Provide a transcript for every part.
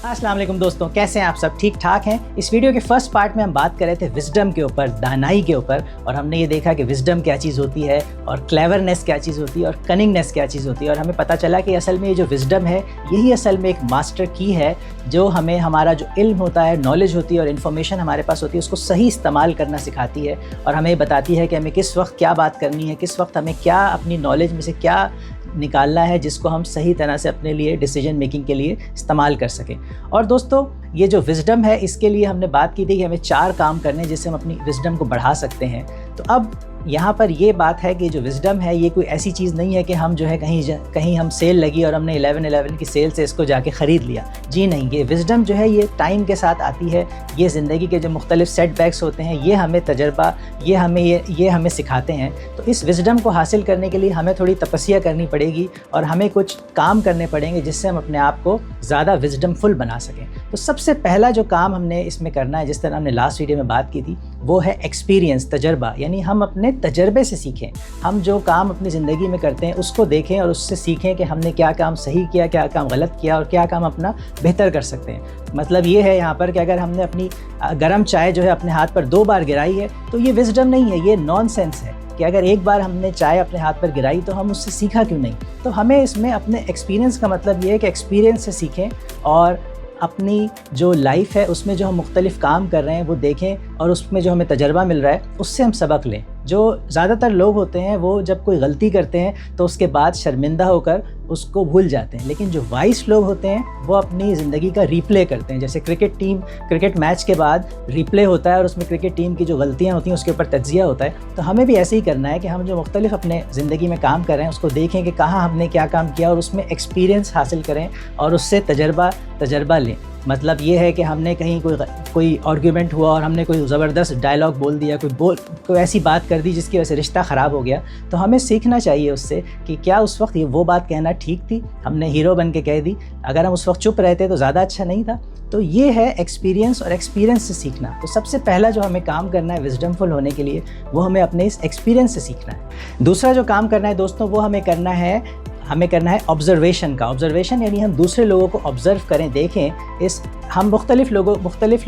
अस्सलाम वालेकुम दोस्तों, कैसे हैं आप सब? ठीक ठाक हैं। इस वीडियो के फर्स्ट पार्ट में हम बात कर रहे थे विजडम के ऊपर, दानाई के ऊपर, और हमने ये देखा कि विजडम क्या चीज़ होती है और क्लेवरनेस क्या चीज़ होती है और कनिंगनेस क्या चीज़ होती है। और हमें पता चला कि असल में ये जो विजडम है यही असल में एक मास्टर की है जो हमें हमारा जो इल्म होता है, नॉलेज होती है और इन्फॉर्मेशन हमारे पास होती है उसको सही इस्तेमाल करना सिखाती है और हमें बताती है कि हमें किस वक्त क्या बात करनी है, किस वक्त हमें क्या अपनी नॉलेज में से क्या निकालना है जिसको हम सही तरह से अपने लिए डिसीजन मेकिंग के लिए इस्तेमाल कर सकें। और दोस्तों, ये जो विजडम है इसके लिए हमने बात की थी कि हमें 4 काम करने हैं जिससे हम अपनी विजडम को बढ़ा सकते हैं। तो अब यहाँ पर ये बात है कि जो विजडम है ये कोई ऐसी चीज़ नहीं है कि हम जो है कहीं हम सेल लगी और हमने 11/11 की सेल से इसको जाके ख़रीद लिया। जी नहीं, ये विजडम जो है ये टाइम के साथ आती है। ये ज़िंदगी के जो मुख्तलिफ सेटबैक्स होते हैं ये हमें तजर्बा, ये हमें सिखाते हैं। तो इस विजडम को हासिल करने के लिए हमें थोड़ी तपस्या करनी पड़ेगी और हमें कुछ काम करने पड़ेंगे जिससे हम अपने आप को ज़्यादा विजडमफुल बना सकें। तो सबसे पहला जो काम हमने इसमें करना है, जिस तरह हमने लास्ट वीडियो में बात की थी, वो है एक्सपीरियंस, तजर्बा। यानी हम अपने तजर्बे से सीखें। हम जो काम अपनी ज़िंदगी में करते हैं उसको देखें और उससे सीखें कि हमने क्या काम सही किया, क्या काम गलत किया और क्या काम अपना बेहतर कर सकते हैं। मतलब ये है यहाँ पर कि अगर हमने अपनी गर्म चाय जो है अपने हाथ पर 2 बार गिराई है तो ये विजडम नहीं है, ये नॉनसेंस है कि अगर एक बार हमने चाय अपने हाथ पर गिराई तो हम उससे सीखा क्यों नहीं। तो हमें इसमें अपने एक्सपीरियंस का मतलब ये है कि एक्सपीरियंस से सीखें और अपनी जो लाइफ है उसमें जो हम मुख्तलिफ काम कर रहे हैं वो देखें और उसमें जो हमें तजर्बा मिल रहा है उससे हम सबक लें। जो ज़्यादातर लोग होते हैं वो जब कोई गलती करते हैं तो उसके बाद शर्मिंदा होकर उसको भूल जाते हैं, लेकिन जो वाइस लोग होते हैं वो अपनी ज़िंदगी का रिप्ले करते हैं। जैसे क्रिकेट मैच के बाद रिप्ले होता है और उसमें क्रिकेट टीम की जो गलतियाँ होती हैं उसके ऊपर तज्जिया होता है। तो हमें भी ऐसे ही करना है कि हम जो मुख्तलिफ अपने ज़िंदगी में काम कर रहे हैं उसको देखें कि कहाँ हमने क्या काम किया और उसमें एक्सपीरियंस हासिल करें और उससे तजर्बा लें। मतलब ये है कि हमने कहीं कोई आर्ग्यूमेंट हुआ और हमने कोई ज़बरदस्त डायलॉग बोल दिया, कोई ऐसी बात कर दी जिसकी वजह से रिश्ता ख़राब हो गया, तो हमें सीखना चाहिए उससे कि क्या उस वक्त वो बात कहना ठीक थी, हमने हीरो बन के कह दी, अगर हम उस वक्त चुप रहते तो ज़्यादा अच्छा नहीं था। तो ये है एक्सपीरियंस और एक्सपीरियंस से सीखना। तो सबसे पहला जो हमें काम करना है विजडमफुल होने के लिए वो हमें अपने इस एक्सपीरियंस से सीखना है। दूसरा जो काम करना है दोस्तों वो हमें करना है ऑब्जर्वेशन का। ऑब्जर्वेशन यानी हम दूसरे लोगों को ऑब्ज़र्व करें, देखें। हम मुख्तलिफ लोग मुख्तलिफ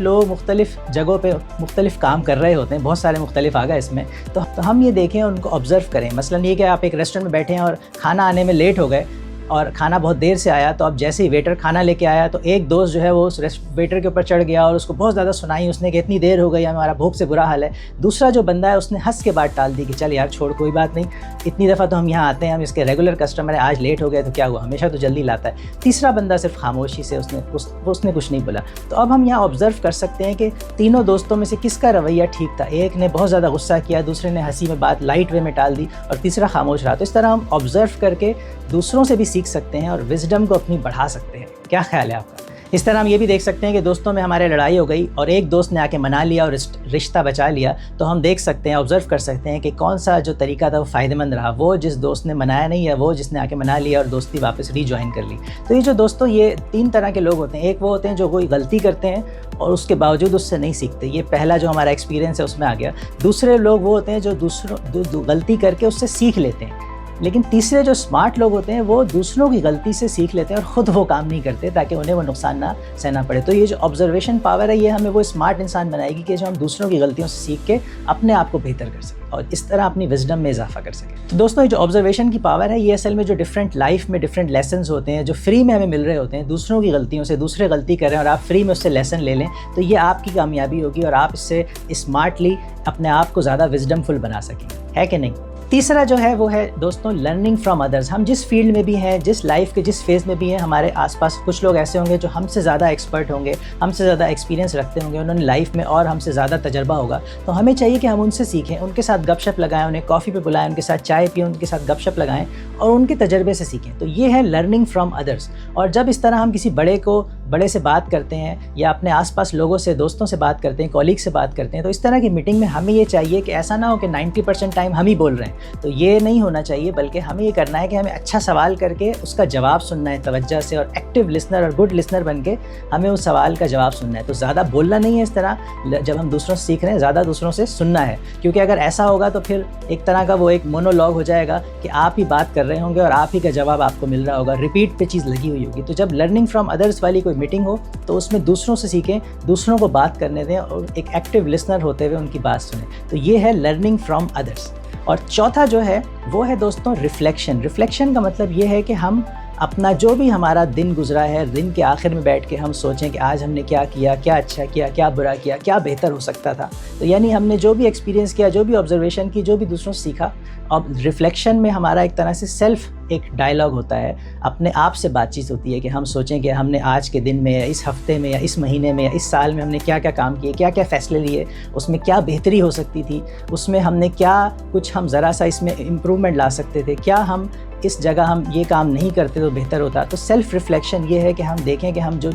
जगहों पे मुख्तलिफ काम कर रहे होते हैं, बहुत सारे मुख्तलिफ आ गए इसमें। तो हम ये देखें और उनको ऑब्ज़र्व करें। मसलन ये कि आप एक रेस्टोरेंट में बैठे हैं और खाना आने में लेट हो गए और खाना बहुत देर से आया, तो अब जैसे ही वेटर खाना लेके आया तो एक दोस्त जो है वो उस वेटर के ऊपर चढ़ गया और उसको बहुत ज़्यादा सुनाई उसने कि इतनी देर हो गई, हमारा भूख से बुरा हाल है। दूसरा जो बंदा है उसने हंस के बात टाल दी कि चल यार छोड़, कोई बात नहीं, इतनी दफ़ा तो हम यहाँ आते हैं, हम इसके रेगुलर कस्टमर हैं, आज लेट हो गए तो क्या हुआ, हमेशा तो जल्दी लाता है। तीसरा बंदा सिर्फ खामोशी से उसने कुछ नहीं बोला। तो अब हम यहाँ ऑब्ज़र्व कर सकते हैं कि तीनों दोस्तों में से किसका रवैया ठीक था। एक ने बहुत ज़्यादा गुस्सा किया, दूसरे ने हंसी में बात लाइट वे में टाल दी और तीसरा खामोश रहा। तो इस तरह हम ऑब्ज़र्व करके दूसरों से भी सीख सकते हैं और विजडम को अपनी बढ़ा सकते हैं। क्या ख्याल है आपका? इस तरह हम ये भी देख सकते हैं कि दोस्तों में हमारे लड़ाई हो गई और एक दोस्त ने आके मना लिया और रिश्ता बचा लिया, तो हम देख सकते हैं, ऑब्ज़र्व कर सकते हैं कि कौन सा जो तरीका था वो फ़ायदेमंद रहा, वो जिस दोस्त ने मनाया नहीं है, वो जिसने आके मना लिया और दोस्ती वापस रीजॉइन कर ली। तो ये जो दोस्तों, ये 3 तरह के लोग होते हैं। एक वो होते हैं जो कोई गलती करते हैं और उसके बावजूद उससे नहीं सीखते, ये पहला जो हमारा एक्सपीरियंस है उसमें आ गया। दूसरे लोग वो होते हैं जो गलती करके उससे सीख लेते हैं। लेकिन तीसरे जो स्मार्ट लोग होते हैं वो दूसरों की गलती से सीख लेते हैं और ख़ुद वो काम नहीं करते ताकि उन्हें वो नुकसान ना सहना पड़े। तो ये जो ऑब्जर्वेशन पावर है ये हमें वो स्मार्ट इंसान बनाएगी कि जो हम दूसरों की गलतियों से सीख के अपने आप को बेहतर कर सकें और इस तरह अपनी विजडम में इजाफा कर सकें। तो दोस्तों, ये जो ऑब्जर्वेशन की पावर है ये असल में जो डिफरेंट लाइफ में डिफरेंट लेसन्स होते हैं जो फ्री में हमें मिल रहे होते हैं, दूसरों की गलतियों से, दूसरे गलती कर रहे हैं और आप फ्री में उससे लेसन ले लें, तो ये आपकी कामयाबी होगी और आप इससे स्मार्टली अपने आप को ज़्यादा विजडमफुल बना सकेंगे, है कि नहीं। तीसरा जो है वो है दोस्तों लर्निंग फ्रॉम अदर्स। हम जिस फील्ड में भी हैं, जिस लाइफ के जिस फेज़ में भी हैं, हमारे आसपास कुछ लोग ऐसे होंगे जो हमसे ज़्यादा एक्सपर्ट होंगे, हमसे ज़्यादा एक्सपीरियंस रखते होंगे, उन्होंने लाइफ में और हमसे ज़्यादा तजर्बा होगा। तो हमें चाहिए कि हम उनसे सीखें, उनके साथ गपशप लगाएं, उन्हें कॉफ़ी पे बुलाएं, उनके साथ चाय पिएं, उनके साथ गपशप लगाएं और उनके तजर्बे से सीखें। तो ये है लर्निंग फ्रॉम अदर्स। और जब इस तरह हम किसी बड़े से बात करते हैं या अपने आसपास लोगों से, दोस्तों से बात करते हैं, कॉलीग से बात करते हैं, तो इस तरह की मीटिंग में हमें ये चाहिए कि ऐसा ना हो कि 90% टाइम हम ही बोल रहे हैं تو یہ نہیں ہونا چاہیے، بلکہ ہمیں یہ کرنا ہے کہ ہمیں اچھا سوال کر کے اس کا جواب سننا ہے توجہ سے، اور ایکٹیو لسنر اور گڈ لسنر بن کے ہمیں اس سوال کا جواب سننا ہے۔ تو زیادہ بولنا نہیں ہے اس طرح جب ہم دوسروں سے سیکھ رہے ہیں، زیادہ دوسروں سے سننا ہے، کیونکہ اگر ایسا ہوگا تو پھر ایک طرح کا وہ ایک مونولوگ ہو جائے گا کہ آپ ہی بات کر رہے ہوں گے اور آپ ہی کا جواب آپ کو مل رہا ہوگا، ریپیٹ پہ چیز لگی ہوئی ہوگی۔ تو جب لرننگ فرام ادرس والی کوئی میٹنگ ہو تو اس میں دوسروں سے سیکھیں، دوسروں کو بات کرنے دیں اور ایک ایکٹیو لسنر ہوتے ہوئے ان کی بات سنیں۔ تو یہ ہے لرننگ فرام ادرس۔ اور چوتھا جو ہے وہ ہے دوستوں ریفلیکشن۔ ریفلیکشن کا مطلب یہ ہے کہ ہم اپنا جو بھی ہمارا دن گزرا ہے، دن کے آخر میں بیٹھ کے ہم سوچیں کہ آج ہم نے کیا کیا، کیا اچھا کیا، کیا برا کیا، کیا بہتر ہو سکتا تھا۔ تو یعنی ہم نے جو بھی ایکسپیرینس کیا، جو بھی آبزرویشن کی، جو بھی دوسروں سے سیکھا۔ اب ریفلیکشن میں ہمارا ایک طرح سے سیلف ایک ڈائلاگ ہوتا ہے، اپنے آپ سے بات چیت ہوتی ہے کہ ہم سوچیں کہ ہم نے آج کے دن میں یا اس ہفتے میں یا اس مہینے میں یا اس سال میں ہم نے کیا کیا کام کیے، کیا کیا فیصلے لیے، اس میں کیا بہتری ہو سکتی تھی، اس میں ہم نے کیا کچھ ہم ذرا سا اس میں امپرومنٹ لا سکتے تھے، کیا ہم اس جگہ ہم یہ کام نہیں کرتے تو بہتر ہوتا۔ تو سیلف ریفلیکشن یہ ہے کہ ہم دیکھیں کہ ہم جو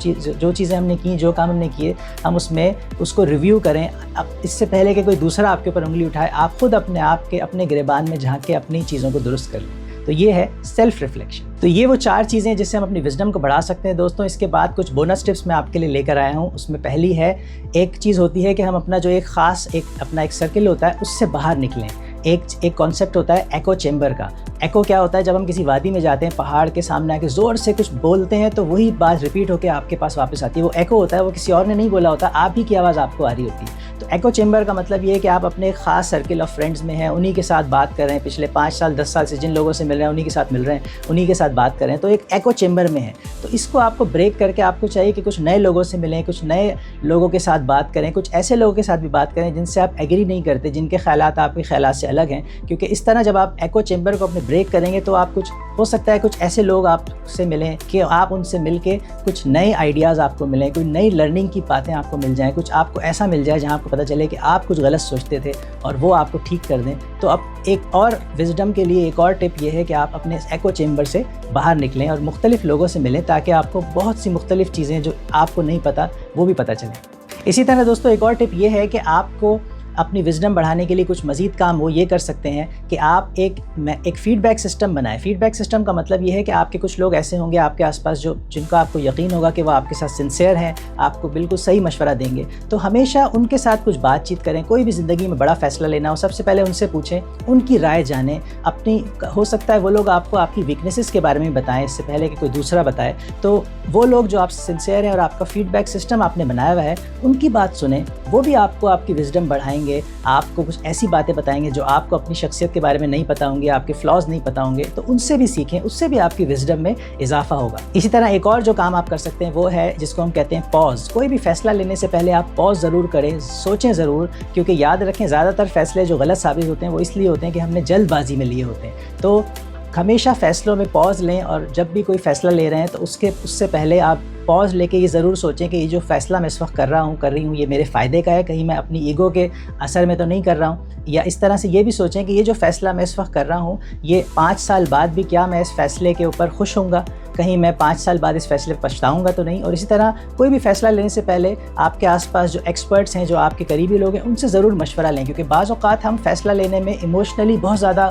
چیزیں ہم نے کی، جو کام ہم نے کیے، ہم اس میں اس کو ریویو کریں۔ اب اس سے پہلے کہ کوئی دوسرا آپ کے اوپر انگلی اٹھائے، آپ خود اپنے آپ کے اپنے گریبان میں جھانک کے اپنی چیزوں کو درست کر لیں۔ تو یہ ہے سیلف ریفلیکشن۔ تو یہ وہ 4 چیزیں جس سے ہم اپنی وزڈم کو بڑھا سکتے ہیں دوستوں۔ اس کے بعد کچھ بونس ٹپس میں آپ کے لیے لے کر آیا ہوں۔ اس میں پہلی ہے، ایک چیز ہوتی ہے کہ ہم اپنا جو ایک خاص اپنا ایک سرکل ہوتا ہے اس سے باہر نکلیں۔ ایک کانسیپٹ ہوتا ہے ایکو چیمبر کا۔ ایکو کیا ہوتا ہے؟ جب ہم کسی وادی میں جاتے ہیں، پہاڑ کے سامنے آ کے زور سے کچھ بولتے ہیں تو وہی بات ریپیٹ ہو کے آپ کے پاس واپس آتی ہے۔ وہ ایکو ہوتا ہے، وہ کسی اور نے نہیں بولا ہوتا، آپ ہی کی آواز آپ کو آ رہی ہوتی ہے۔ تو ایکو چیمبر کا مطلب یہ ہے کہ آپ اپنے ایک خاص سرکل آف فرینڈز میں ہیں، انہی کے ساتھ بات کر رہے ہیں، پچھلے 5 سال 10 سال سے جن لوگوں سے مل رہے ہیں انہی کے ساتھ مل رہے ہیں، انہی کے ساتھ بات کر رہے ہیں، تو ایک ایکو چیمبر میں ہے۔ تو اس کو آپ کو بریک کر کے آپ کو چاہیے کہ کچھ نئے لوگوں سے ملیں، کچھ نئے لوگوں کے ساتھ بات کریں، کچھ ایسے لوگوں کے ساتھ بھی بات کریں جن سے آپ ایگری نہیں کرتے، جن کے خیالات آپ کے خیالات سے الگ ہیں، کیونکہ اس طرح جب آپ ایکو چیمبر کو اپنے بریک کریں گے تو آپ کچھ ہو سکتا ہے کچھ ایسے لوگ آپ سے ملیں کہ آپ ان سے مل کے کچھ نئے آئیڈیاز آپ کو ملیں، کوئی نئی لرننگ کی باتیں آپ کو مل جائیں، کچھ آپ کو ایسا مل جائے جہاں آپ کو پتہ چلے کہ آپ کچھ غلط سوچتے تھے اور وہ آپ کو ٹھیک کر دیں۔ تو اب ایک اور وزڈم کے لیے ایک اور ٹپ یہ ہے کہ آپ اپنے ایکو چیمبر سے باہر نکلیں اور مختلف لوگوں سے ملیں، تاکہ آپ کو بہت سی مختلف چیزیں جو آپ کو نہیں پتہ وہ بھی پتہ چلیں۔ اسی طرح دوستوں ایک اور ٹپ یہ ہے کہ آپ کو اپنی وزڈم بڑھانے کے لیے کچھ مزید کام وہ یہ کر سکتے ہیں کہ آپ ایک فیڈ بیک سسٹم بنائیں۔ فیڈ بیک سسٹم کا مطلب یہ ہے کہ آپ کے کچھ لوگ ایسے ہوں گے آپ کے آس پاس جن کا آپ کو یقین ہوگا کہ وہ آپ کے ساتھ سنسیئر ہیں، آپ کو بالکل صحیح مشورہ دیں گے۔ تو ہمیشہ ان کے ساتھ کچھ بات چیت کریں۔ کوئی بھی زندگی میں بڑا فیصلہ لینا ہو، سب سے پہلے ان سے پوچھیں، ان کی رائے جانیں۔ ہو سکتا ہے وہ لوگ آپ کو آپ کی ویکنیسز کے بارے میں بتائیں اس سے پہلے کہ کوئی دوسرا بتائے۔ تو وہ لوگ جو آپ سے سنسیئر ہیں اور آپ کا فیڈ بیک سسٹم آپ نے بنایا ہوا ہے، ان کی بات سنیں، وہ بھی آپ کو آپ کی وزڈم بڑھائیں گے، آپ کو کچھ ایسی باتیں بتائیں گے جو آپ کو اپنی شخصیت کے بارے میں نہیں پتہ ہوں گی، آپ کے فلاز نہیں پتہ ہوں گے۔ تو ان سے بھی سیکھیں، اس سے بھی آپ کی وزڈم میں اضافہ ہوگا۔ اسی طرح ایک اور جو کام آپ کر سکتے ہیں وہ ہے جس کو ہم کہتے ہیں پاز۔ کوئی بھی فیصلہ لینے سے پہلے آپ پاز ضرور کریں، سوچیں ضرور، کیونکہ یاد رکھیں زیادہ تر فیصلے جو غلط ثابت ہوتے ہیں وہ اس لیے ہوتے ہیں کہ ہم نے جلد بازی میں لیے ہوتے ہیں۔ تو ہمیشہ فیصلوں میں پاز لیں، اور جب بھی کوئی فیصلہ لے رہے ہیں تو اس سے پہلے آپ پاز لے کے یہ ضرور سوچیں کہ یہ جو فیصلہ میں اس وقت کر رہی ہوں یہ میرے فائدے کا ہے، کہیں میں اپنی ایگو کے اثر میں تو نہیں کر رہا ہوں۔ یا اس طرح سے یہ بھی سوچیں کہ یہ جو فیصلہ میں اس وقت کر رہا ہوں یہ 5 سال بعد بھی کیا میں اس فیصلے کے اوپر خوش ہوں گا، کہیں میں 5 سال بعد اس فیصلے پہ پچھتاؤں گا تو نہیں۔ اور اسی طرح کوئی بھی فیصلہ لینے سے پہلے آپ کے آس پاس جو ایکسپرٹس ہیں، جو آپ کے قریبی لوگ ہیں، ان سے ضرور مشورہ لیں، کیونکہ بعض اوقات ہم فیصلہ لینے میں ایموشنلی بہت زیادہ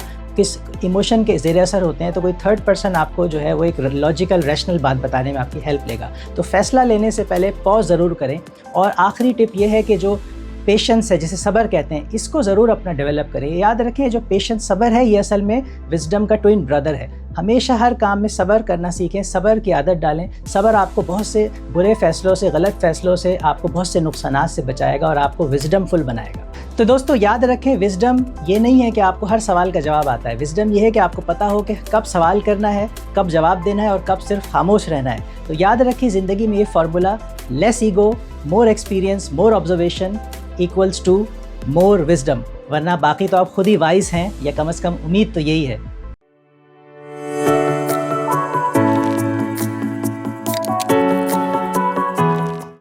ایموشن کے زیر اثر ہوتے ہیں، تو کوئی تھرڈ پرسن آپ کو جو ہے وہ ایک لاجیکل ریشنل بات بتانے میں آپ کی ہیلپ لے گا۔ تو فیصلہ لینے سے پہلے پاز ضرور کریں۔ اور آخری ٹپ یہ ہے کہ جو پیشنس ہے، جسے صبر کہتے ہیں، اس کو ضرور اپنا ڈیولپ کریں۔ یاد رکھیں جو پیشنس صبر ہے یہ اصل میں وزڈم کا ٹوئن بردر ہے۔ ہمیشہ ہر کام میں صبر کرنا سیکھیں، صبر کی عادت ڈالیں۔ صبر آپ کو بہت سے برے فیصلوں سے، غلط فیصلوں سے، آپ کو بہت سے نقصانات سے بچائے گا اور آپ کو وزڈم فل بنائے گا۔ تو دوستو یاد رکھیں وزڈم یہ نہیں ہے کہ آپ کو ہر سوال کا جواب آتا ہے۔ وزڈم یہ ہے کہ آپ کو پتہ ہو کہ کب سوال کرنا ہے، کب جواب دینا ہے اور کب صرف خاموش رہنا ہے۔ تو یاد رکھیں زندگی میں یہ formula less ego, more experience, more observation equals to more wisdom, ورنہ باقی تو آپ خود ہی وائز ہیں، یا کم از کم امید تو یہی ہے۔